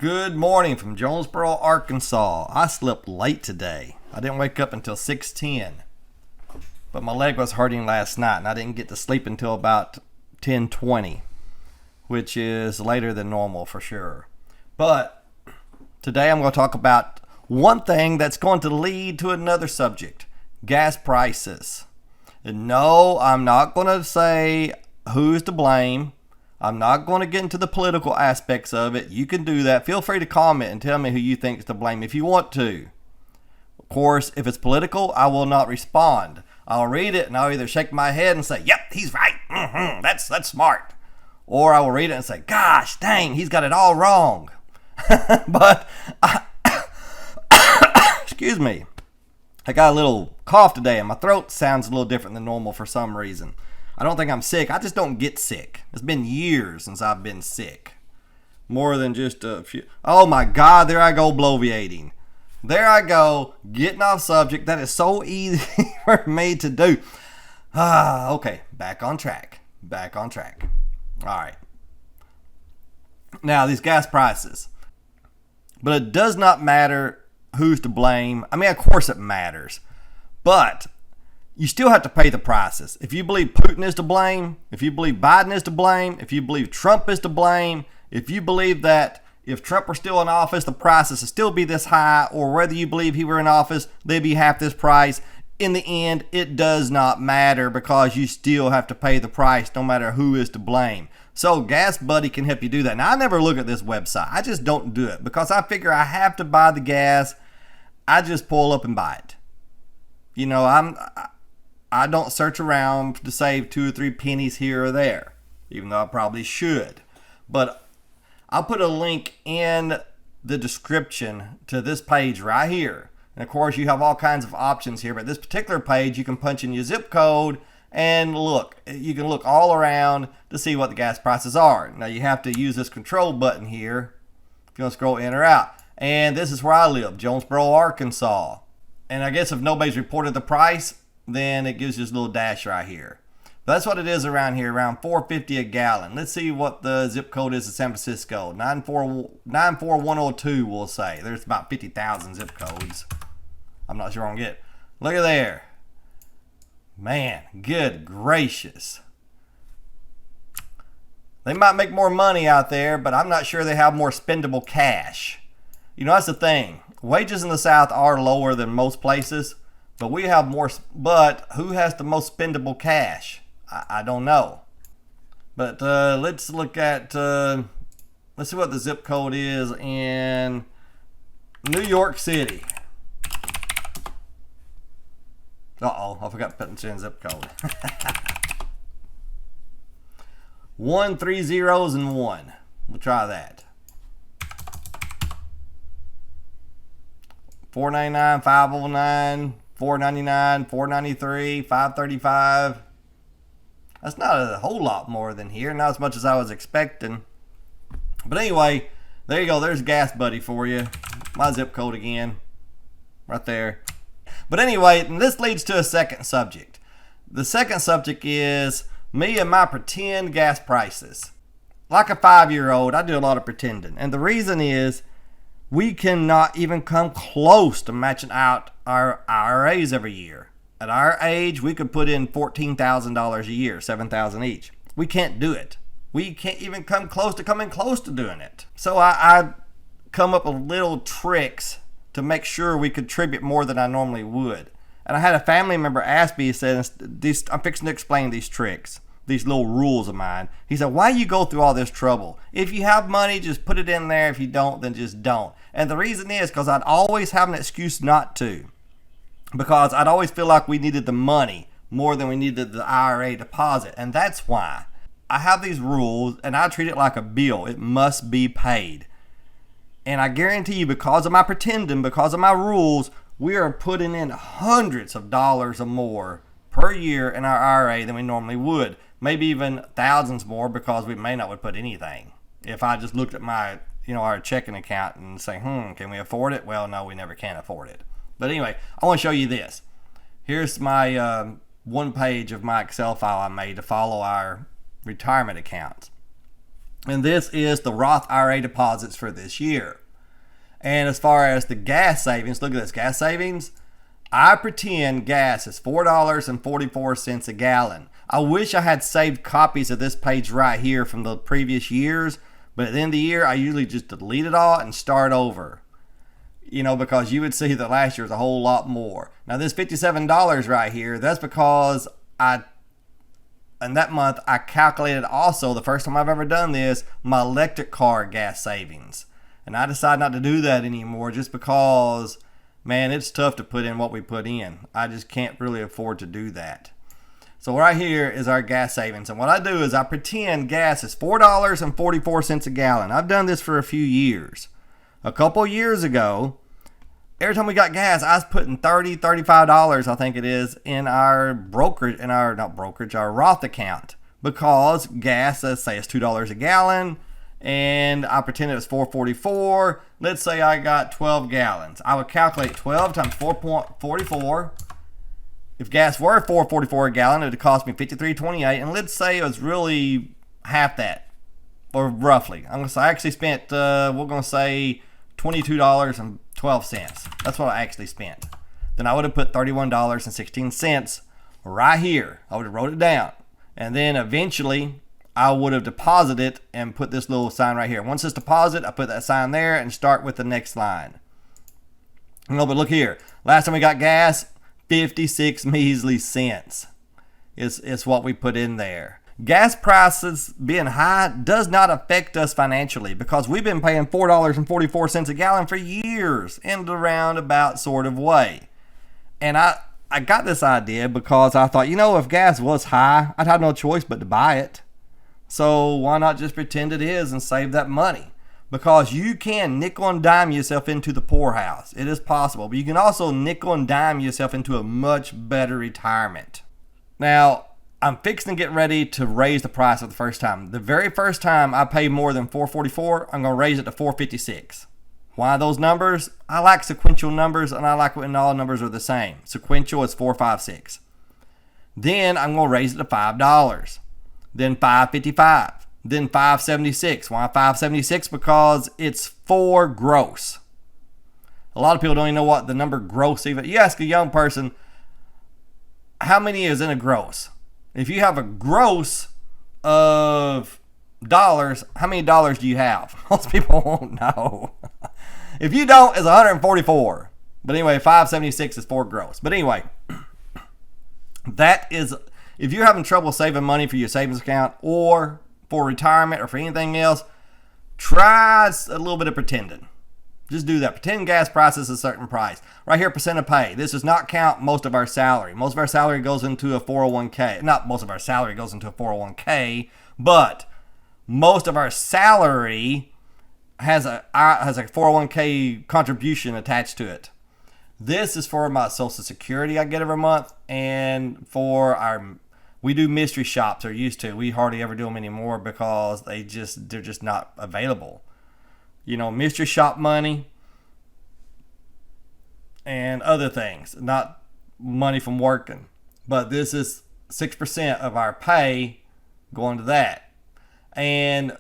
Good morning from Jonesboro, Arkansas. I slept late today. I didn't wake up until 6:10. But my leg was hurting last night and I didn't get to sleep until about 10:20, which is later than normal for sure. But today I'm going to talk about one thing that's going to lead to another subject: gas prices. And no, I'm not going to say who's to blame. I'm not going to get into the political aspects of it. You can do that. Feel free to comment and tell me who you think is to blame if you want to. Of course, if it's political, I will not respond. I'll read it and I'll either shake my head and say, yep, he's right. That's smart. Or I will read it and say, gosh, dang, he's got it all wrong. But, excuse me, I got a little cough today and my throat sounds a little different than normal for some reason. I don't think I'm sick. I just don't get sick. It's been years since I've been sick. More than just a few. Oh my God, there I go bloviating. There I go, getting off subject. That is so easy for me to do. Okay, back on track. All right. Now, these gas prices. But it does not matter who's to blame. I mean, of course it matters. But you still have to pay the prices. If you believe Putin is to blame, if you believe Biden is to blame, if you believe Trump is to blame, if you believe that if Trump were still in office, the prices would still be this high, or whether you believe he were in office, they'd be half this price. In the end, it does not matter because you still have to pay the price no matter who is to blame. So Gas Buddy can help you do that. Now, I never look at this website. I just don't do it because I figure I have to buy the gas. I just pull up and buy it. You know, I don't search around to save 2 or 3 pennies here or there, even though I probably should. But I'll put a link in the description to this page right here. And of course, you have all kinds of options here, but this particular page, you can punch in your zip code and look. You can look all around to see what the gas prices are. Now, you have to use this control button here if you want to scroll in or out. And this is where I live, Jonesboro, Arkansas. And I guess if nobody's reported the price, then it gives you this little dash right here. But that's what it is around here, around $4.50 a gallon. Let's see what the zip code is in San Francisco. 94102, we'll say. There's about 50,000 zip codes. I'm not sure I'm going to get. Look at there. Man, good gracious. They might make more money out there, but I'm not sure they have more spendable cash. You know, that's the thing. Wages in the South are lower than most places. But we have more, but who has the most spendable cash? I don't know. But let's look at, let's see what the zip code is in New York City. Uh-oh, I forgot to put in zip code. 1 3 zeros and 1. We'll try that. 499, 509. $4.99, $4.93, $5.35. That's not a whole lot more than here. Not as much as I was expecting. But anyway, there you go. There's Gas Buddy for you. My zip code again. Right there. But anyway, this leads to a second subject. The second subject is me and my pretend gas prices. Like a 5-year-old, I do a lot of pretending. And the reason is, we cannot even come close to matching out our IRAs every year. At our age, we could put in $14,000 a year, $7,000 each. We can't do it. We can't even come close to doing it. So I come up with little tricks to make sure we contribute more than I normally would. And I had a family member ask me, he said, I'm fixing to explain these tricks, these little rules of mine. He said, why you go through all this trouble? If you have money, just put it in there. If you don't, then just don't. And the reason is because I'd always have an excuse not to. Because I'd always feel like we needed the money more than we needed the IRA deposit. And that's why I have these rules and I treat it like a bill. It must be paid. And I guarantee you, because of my pretending, because of my rules, we are putting in hundreds of dollars or more per year in our IRA than we normally would. Maybe even thousands more because we may not would put anything. If I just looked at my, our checking account and say, can we afford it? Well, no, we never can afford it. But anyway, I want to show you this. Here's my one page of my Excel file I made to follow our retirement accounts. And this is the Roth IRA deposits for this year. And as far as the gas savings, look at this, gas savings. I pretend gas is $4.44 a gallon. I wish I had saved copies of this page right here from the previous years, but at the end of the year, I usually just delete it all and start over. Because you would see that last year was a whole lot more. Now this $57 right here, that's because in that month, I calculated also, the first time I've ever done this, my electric car gas savings. And I decided not to do that anymore just because, man, it's tough to put in what we put in. I just can't really afford to do that. So right here is our gas savings. And what I do is I pretend gas is $4.44 a gallon. I've done this for a few years. A couple years ago, every time we got gas, I was putting $30, $35, I think it is, in our brokerage, our Roth account. Because gas, let's say it's $2 a gallon, and I pretend it was $4.44. Let's say I got 12 gallons. I would calculate 12 times 4.44. If gas were $4.44 a gallon, it would cost me $53.28. And let's say it was really half that, or roughly. I actually spent, we're going to say $22.12. That's what I actually spent. Then I would have put $31.16 right here. I would have wrote it down. And then eventually I would have deposited and put this little sign right here. Once it's deposit, I put that sign there and start with the next line. No, but look here. Last time we got gas, 56 measly cents is what we put in there. Gas prices being high does not affect us financially because we've been paying $4.44 a gallon for years in the roundabout sort of way. And I got this idea because I thought, if gas was high, I'd have no choice but to buy it. So why not just pretend it is and save that money? Because you can nickel and dime yourself into the poorhouse. It is possible. But you can also nickel and dime yourself into a much better retirement. Now, I'm fixing to get ready to raise the price for the first time. The very first time I pay more than $4.44, I'm going to raise it to $4.56. Why those numbers? I like sequential numbers, and I like when all numbers are the same. Sequential is 4, 5, 6. Then I'm going to raise it to $5. Then $5.55. Then $5.76. Why $5.76? Because it's 4 gross. A lot of people don't even know what the number gross even. You ask a young person, how many is in a gross? If you have a gross of dollars, how many dollars do you have? Most people won't know. If you don't, it's 144. But anyway, 576 is 4 gross. But anyway, that is, if you're having trouble saving money for your savings account or for retirement or for anything else, try a little bit of pretending. Just do that. Pretend gas price is a certain price. Right here, percent of pay. This does not count most of our salary. Most of our salary goes into a 401k. Not most of our salary goes into a 401k, but most of our salary has a 401k contribution attached to it. This is for my Social Security I get every month, and for we do mystery shops, or used to. We hardly ever do them anymore because they're just not available. Mystery shop money and other things, not money from working. But this is 6% of our pay going to that. And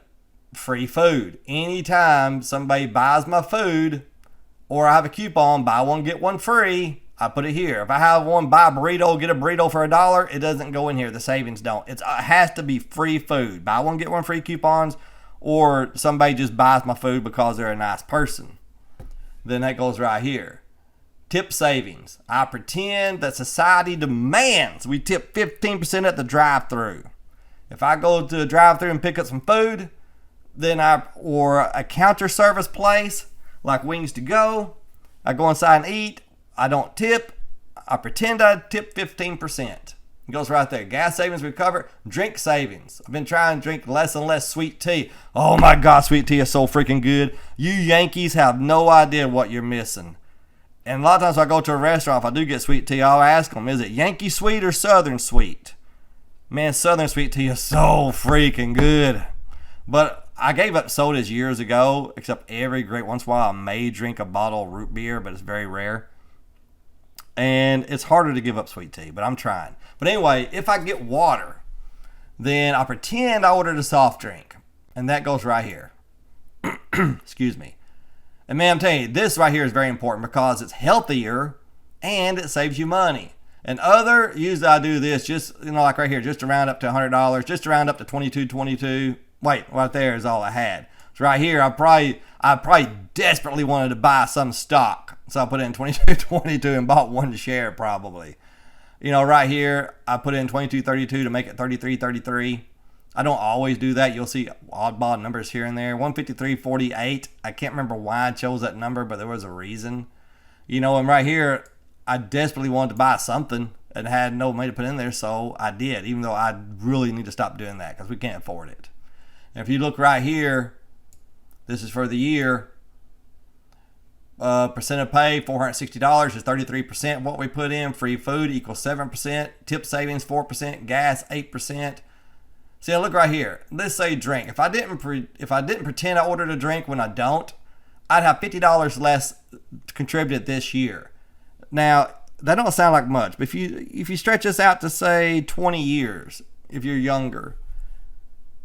free food. Anytime somebody buys my food or I have a coupon, buy one, get one free, I put it here. If I have one, buy a burrito, get a burrito for $1, it doesn't go in here. The savings don't. It has to be free food. Buy one, get one free coupons, or somebody just buys my food because they're a nice person. Then that goes right here. Tip savings. I pretend that society demands we tip 15% at the drive-thru. If I go to a drive-thru and pick up some food, or a counter service place like Wings to Go, I go inside and eat. I don't tip. I pretend I tip 15%. It goes right there. Gas savings we cover. Drink savings. I've been trying to drink less and less sweet tea. Oh my God, sweet tea is so freaking good. You Yankees have no idea what you're missing. And a lot of times when I go to a restaurant, if I do get sweet tea, I'll ask them, is it Yankee sweet or Southern sweet? Man, Southern sweet tea is so freaking good. But I gave up sodas years ago, except every great once in a while I may drink a bottle of root beer, but it's very rare. And it's harder to give up sweet tea, but I'm trying. But anyway, if I get water, then I pretend I ordered a soft drink. And that goes right here. Excuse me. And man, I'm telling you, this right here is very important because it's healthier and it saves you money. And usually I do this just, like right here, just to round up to $100, just to round up to 22.22. Wait, right there is all I had. So right here, I probably desperately wanted to buy some stock. So I put in 22.22 and bought one share probably. Right here, I put in 22.32 to make it 33.33. I don't always do that. You'll see oddball numbers here and there. 153.48. I can't remember why I chose that number, but there was a reason. And right here, I desperately wanted to buy something and had no money to put in there, so I did, even though I really need to stop doing that because we can't afford it. And if you look right here, this is for the year. Percent of pay, $460 is 33%. What we put in, free food equals 7%. Tip savings, 4%. Gas, 8%. See, look right here. Let's say drink. If I didn't pretend I ordered a drink when I don't, I'd have $50 less contributed this year. Now, that don't sound like much, but if you stretch this out to say 20 years, if you're younger,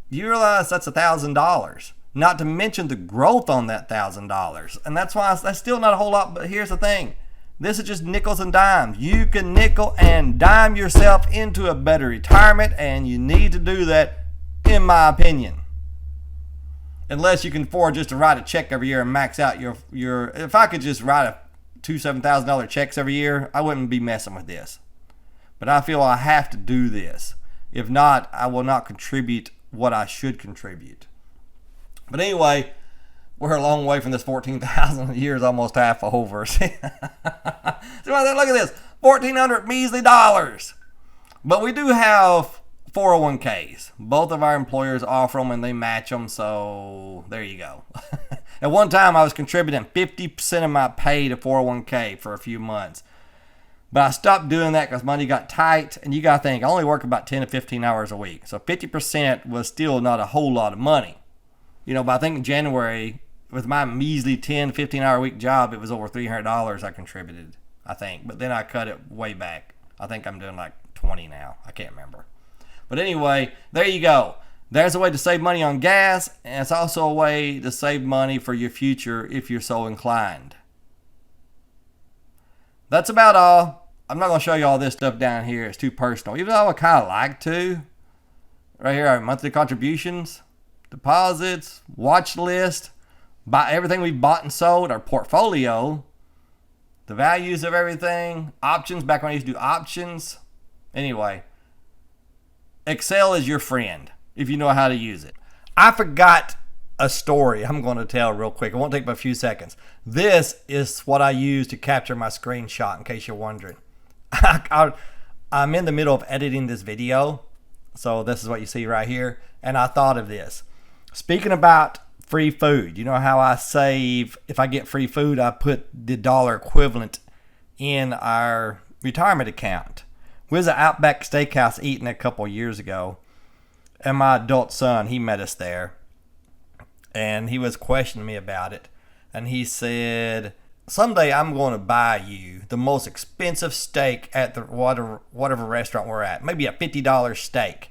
you realize that's $1,000. Not to mention the growth on that $1,000. And that's why that's still not a whole lot, but here's the thing. This is just nickels and dimes. You can nickel and dime yourself into a better retirement, and you need to do that, in my opinion. Unless you can afford just to write a check every year and max out your if I could just write two $7,000 checks every year, I wouldn't be messing with this. But I feel I have to do this. If not, I will not contribute what I should contribute. But anyway, we're a long way from this 14,000. A year is almost half over. See, look at this, $1,400 measly dollars. But we do have 401ks. Both of our employers offer them and they match them. So there you go. At one time, I was contributing 50% of my pay to 401k for a few months. But I stopped doing that because money got tight. And you got to think, I only work about 10 to 15 hours a week. So 50% was still not a whole lot of money. But I think in January, with my measly 10, 15-hour week job, it was over $300 I contributed, I think. But then I cut it way back. I think I'm doing like 20 now. I can't remember. But anyway, there you go. There's a way to save money on gas, and it's also a way to save money for your future if you're so inclined. That's about all. I'm not going to show you all this stuff down here. It's too personal. Even though I kind of like to. Right here, our monthly contributions, deposits, watch list, buy everything we bought and sold, our portfolio, the values of everything, options, back when I used to do options. Anyway, Excel is your friend if you know how to use it. I forgot a story I'm going to tell real quick. It won't take but a few seconds. This is what I use to capture my screenshot, in case you're wondering. I'm in the middle of editing this video, so this is what you see right here, and I thought of this. Speaking about free food, you know how I save, if I get free food, I put the dollar equivalent in our retirement account. We was at Outback Steakhouse eating a couple years ago, and my adult son, he met us there, and he was questioning me about it, and he said, someday I'm going to buy you the most expensive steak at the whatever restaurant we're at, maybe a $50 steak.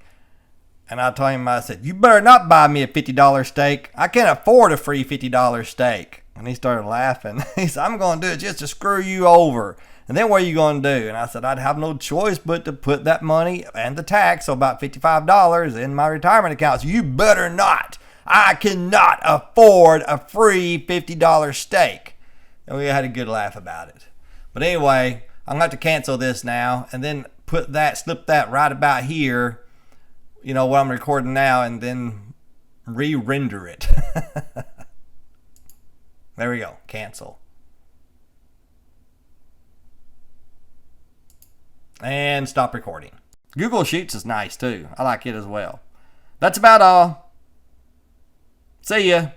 And I told him, I said, you better not buy me a $50 steak. I can't afford a free $50 steak. And he started laughing. He said, I'm going to do it just to screw you over. And then what are you going to do? And I said, I'd have no choice but to put that money and the tax, so about $55, in my retirement account. So you better not. I cannot afford a free $50 steak. And we had a good laugh about it. But anyway, I'm going to have to cancel this now and then slip that right about here, what I'm recording now, and then re-render it. There we go. Cancel. And stop recording. Google Sheets is nice too. I like it as well. That's about all. See ya.